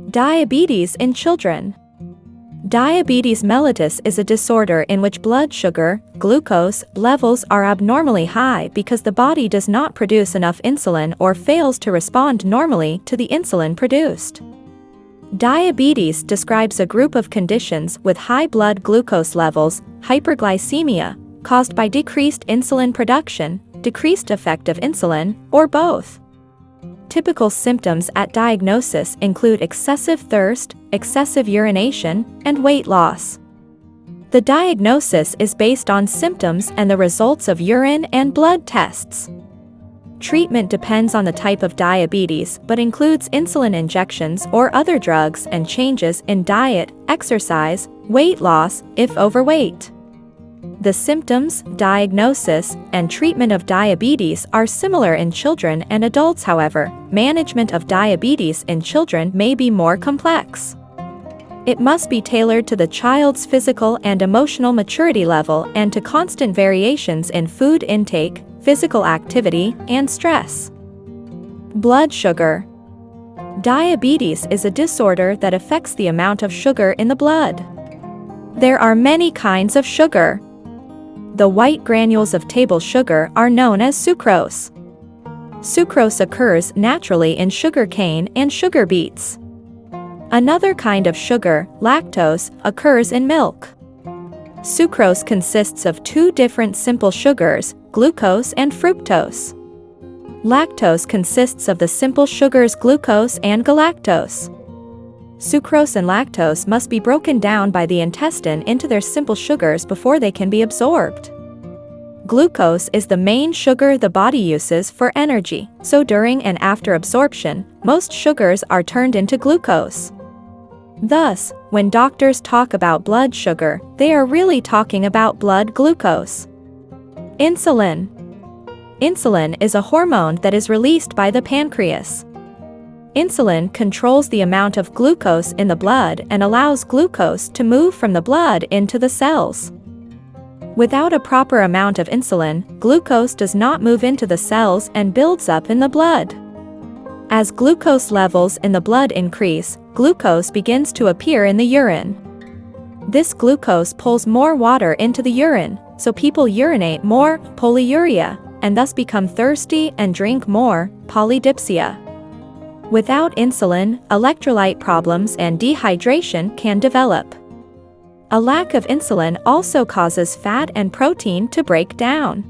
Diabetes in children. Diabetes mellitus is a disorder in which blood sugar, glucose, levels are abnormally high because the body does not produce enough insulin or fails to respond normally to the insulin produced. Diabetes describes a group of conditions with high blood glucose levels, hyperglycemia, caused by decreased insulin production, decreased effect of insulin, or both. Typical symptoms at diagnosis include excessive thirst, excessive urination, and weight loss. The diagnosis is based on symptoms and the results of urine and blood tests. Treatment depends on the type of diabetes but includes insulin injections or other drugs and changes in diet, exercise, weight loss, if overweight. The symptoms, diagnosis, and treatment of diabetes are similar in children and adults. However, management of diabetes in children may be more complex. It must be tailored to the child's physical and emotional maturity level and to constant variations in food intake, physical activity, and stress. Blood sugar. Diabetes is a disorder that affects the amount of sugar in the blood. There are many kinds of sugar. The white granules of table sugar are known as sucrose. Sucrose occurs naturally in sugar cane and sugar beets. Another kind of sugar, lactose, occurs in milk. Sucrose consists of two different simple sugars, glucose and fructose. Lactose consists of the simple sugars glucose and galactose. Sucrose and lactose must be broken down by the intestine into their simple sugars before they can be absorbed. Glucose is the main sugar the body uses for energy, so during and after absorption, most sugars are turned into glucose. Thus, when doctors talk about blood sugar, they are really talking about blood glucose. Insulin. Insulin is a hormone that is released by the pancreas. Insulin controls the amount of glucose in the blood and allows glucose to move from the blood into the cells. Without a proper amount of insulin, glucose does not move into the cells and builds up in the blood. As glucose levels in the blood increase, glucose begins to appear in the urine. This glucose pulls more water into the urine, so people urinate more, polyuria, and thus become thirsty and drink more, polydipsia. Without insulin, electrolyte problems and dehydration can develop. A lack of insulin also causes fat and protein to break down.